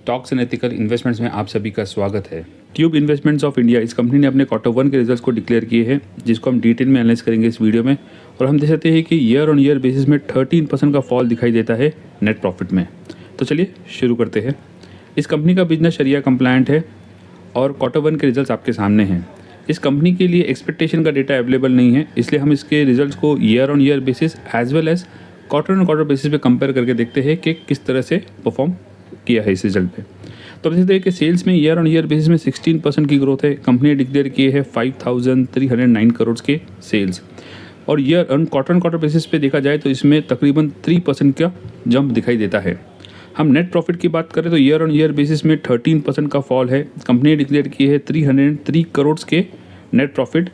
Stocks and ethical investments में आप सभी का स्वागत है। ट्यूब इन्वेस्टमेंट्स ऑफ इंडिया इस कंपनी ने अपने क्वार्टर 1 के रिजल्ट्स को डिक्लेयर किए हैं, जिसको हम डिटेल में एनालाइज करेंगे इस वीडियो में। और हम देख सकते हैं कि ईयर ऑन ईयर बेसिस में 13% का फॉल दिखाई देता है नेट प्रॉफिट में। तो चलिए शुरू करते हैं। इस कंपनी का बिजनेस शरिया कंप्लायंट है और क्वार्टर 1 के रिजल्ट्स आपके सामने हैं। इस कंपनी के लिए एक्सपेक्टेशन का डेटा अवेलेबल नहीं है, इसलिए हम इसके रिजल्ट्स को year on year basis as well as quarter on quarter basis पे कंपेयर करके देखते हैं कि किस तरह से परफॉर्म किया है इस रिजल्ट पे। तो देखते हैं कि सेल्स में ईयर ऑन ईयर बेसिस में 16% की ग्रोथ है। कंपनी ने डिक्लेयर किए हैं 5,309 करोड़ के सेल्स, और ईयर ऑन क्वार्टर बेसिस पे देखा जाए तो इसमें तकरीबन 3% का जंप दिखाई देता है। हम नेट प्रॉफिट की बात करें तो ईयर ऑन ईयर बेसिस में 13% का फॉल है। कंपनी ने डिक्लेयर किए हैं 303 करोड़ के नेट प्रॉफिट,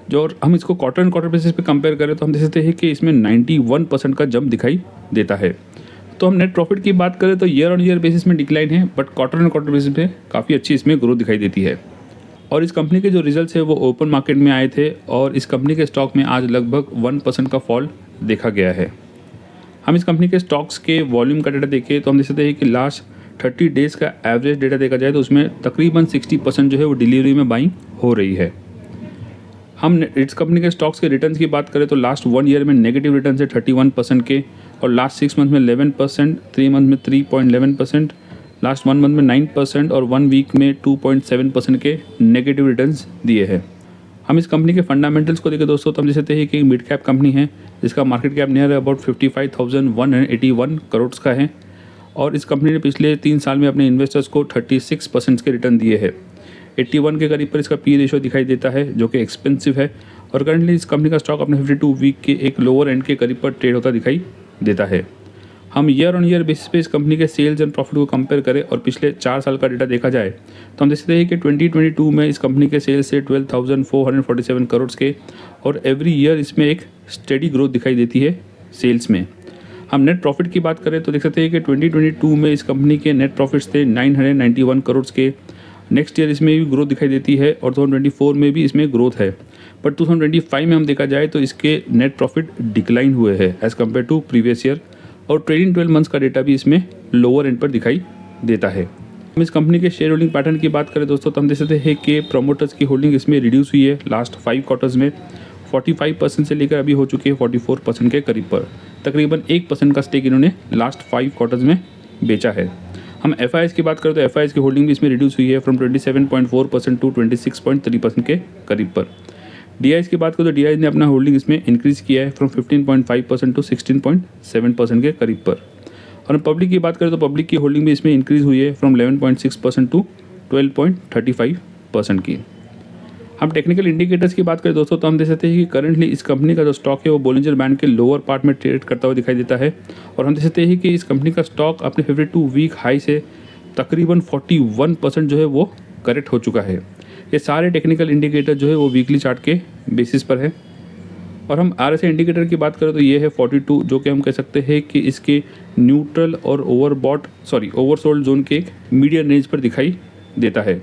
जो और हम इसको क्वार्टर एंड क्वार्टर बेसिस पे कंपेयर करें तो हम देख सकते हैं कि इसमें 91% का जंप दिखाई देता है। तो हम नेट प्रॉफिट की बात करें तो ईयर ऑन ईयर बेसिस में डिक्लाइन है, but quarter and quarter basis पे काफ़ी अच्छी इसमें ग्रोथ दिखाई देती है। और इस कंपनी के जो रिजल्ट्स है वो ओपन मार्केट में आए थे, और इस कंपनी के स्टॉक में आज लगभग 1% का फॉल देखा गया है। हम इस कंपनी के स्टॉक्स के वॉल्यूम का डेटा देखें तो हम देख सकते हैं कि लास्ट 30 डेज़ का एवरेज डेटा देखा जाए तो उसमें तकरीबन 60% जो है वो डिलीवरी में बाइंग हो रही है। हम इस कंपनी के स्टॉक्स के रिटर्न्स की बात करें तो लास्ट 1 ईयर में नेगेटिव रिटर्न है 31% के, और लास्ट 6 मंथ में 11%, 3 मंथ में 3.11%, लास्ट 1 मंथ में 9% और 1 वीक में 2.7% के नेगेटिव रिटर्न्स दिए हैं। हम इस कंपनी के फंडामेंटल्स को देखें दोस्तों तो हम देख सकते हैं कि मिड कैप कंपनी है, जिसका market cap near about 55,181 crore का है, और इस कंपनी ने पिछले 3 साल में अपने इन्वेस्टर्स को 36% के रिटर्न दिए हैं। 81 के करीब पर इसका पी रेशियो दिखाई देता है, जो कि एक्सपेंसिव है, और करंटली इस कंपनी का स्टॉक अपने 52 वीक के एक लोअर एंड के करीब पर ट्रेड होता दिखाई देता है। हम ईयर ऑन ईयर बेसिस पे इस कंपनी के सेल्स एंड प्रॉफिट को कंपेयर करें और पिछले 4 साल का डेटा देखा जाए तो हम देख सकते हैं कि 2022 में इस कंपनी के सेल्स से 12,447 करोड़ के, और एवरी ईयर इसमें एक स्टेडी ग्रोथ दिखाई देती है सेल्स में। हम नेट प्रॉफिट की बात करें तो देख सकते हैं कि 2022 में इस कंपनी के नेट प्रॉफिट्स थे 991 करोड़ के। नेक्स्ट ईयर इसमें भी ग्रोथ दिखाई देती है, और 2024 में भी इसमें ग्रोथ है, बट 2025 में हम देखा जाए तो इसके नेट प्रॉफिट डिक्लाइन हुए हैं as compared to previous year, और ट्रेडिंग 12 मंथ्स का डेटा भी इसमें लोअर एंड पर दिखाई देता है। हम इस कंपनी के शेयर होल्डिंग पैटर्न की बात करें दोस्तों तो हम देख सकते हैं कि प्रोमोटर्स की होल्डिंग इसमें रिड्यूस हुई है लास्ट 5 क्वार्टर्स में। 45% से लेकर अभी हो चुकी है 44% के करीब पर। तकरीबन 1% का स्टेक इन्होंने लास्ट 5 क्वार्टर्स में बेचा है। हम FIIs की बात करें तो FIIs की होल्डिंग भी इसमें रिड्यूस हुई है फ्रॉम 27.4% टू 26.3% के करीब पर। DIs की बात करें तो DIs ने अपना होल्डिंग इसमें इंक्रीज़ किया है फ्रॉम 15.5% टू 16.7% के करीब पर। और हम पब्लिक की बात करें तो पब्लिक की होल्डिंग भी इसमें इंक्रीज़ हुई है फ्रॉम 11.6% टू 12.35% की। हम टेक्निकल इंडिकेटर्स की बात करें दोस्तों तो हम देख सकते हैं कि करंटली इस कंपनी का जो स्टॉक है वो बोलिंजर बैंड के लोअर पार्ट में ट्रेड करता हुआ दिखाई देता है, और हम देख सकते हैं कि इस कंपनी का स्टॉक अपने 52 वीक हाई से तकरीबन 41% जो है वो करेक्ट हो चुका है। ये सारे टेक्निकल इंडिकेटर जो है वो वीकली चार्ट के बेसिस पर है। और हम RSI इंडिकेटर की बात करें तो ये है 42, जो कि हम कह सकते हैं कि इसके न्यूट्रल और ओवरसोल्ड जोन के एक मीडियम रेंज पर दिखाई देता है।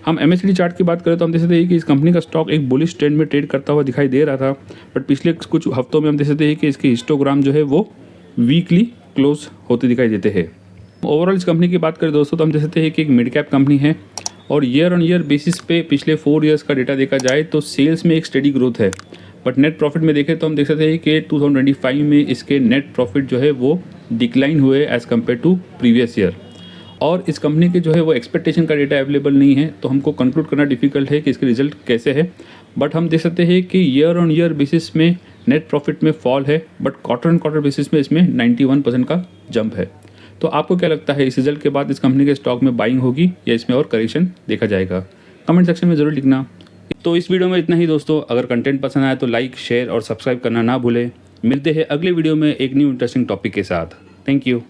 हम MACD चार्ट की बात करें तो हम देख सकते हैं कि इस कंपनी का स्टॉक एक बुलिश ट्रेंड में ट्रेड करता हुआ दिखाई दे रहा था, बट पिछले कुछ हफ्तों में हम देख सकते हैं कि इसके हिस्टोग्राम जो है वो वीकली क्लोज होते दिखाई देते हैं। ओवरऑल इस कंपनी की बात करें दोस्तों तो हम देख सकते हैं कि एक मिड कैप कंपनी है, और ईयर ऑन ईयर बेसिस पे पिछले 4 ईयर्स का डेटा देखा जाए तो सेल्स में एक स्टेडी ग्रोथ है, बट नेट प्रॉफिट में देखें तो हम देख सकते हैं कि 2025 में इसके नेट प्रॉफिट जो है वो डिक्लाइन हुए as compared to previous year. और इस कंपनी के जो है वो एक्सपेक्टेशन का डेटा अवेलेबल नहीं है, तो हमको कंक्लूड करना डिफिकल्ट है कि इसके रिजल्ट कैसे है। बट हम देख सकते हैं कि ईयर ऑन ईयर बेसिस में नेट प्रॉफिट में फॉल है, but quarter and quarter basis में इसमें 91% का जंप है। तो आपको क्या लगता है, इस रिजल्ट के बाद इस कंपनी के स्टॉक में बाइंग होगी या इसमें और करेक्शन देखा जाएगा? कमेंट सेक्शन में ज़रूर लिखना। तो इस वीडियो में इतना ही दोस्तों। अगर कंटेंट पसंद आया तो लाइक, शेयर और सब्सक्राइब करना ना भूलें। मिलते हैं अगले वीडियो में एक न्यू इंटरेस्टिंग टॉपिक के साथ। Thank you.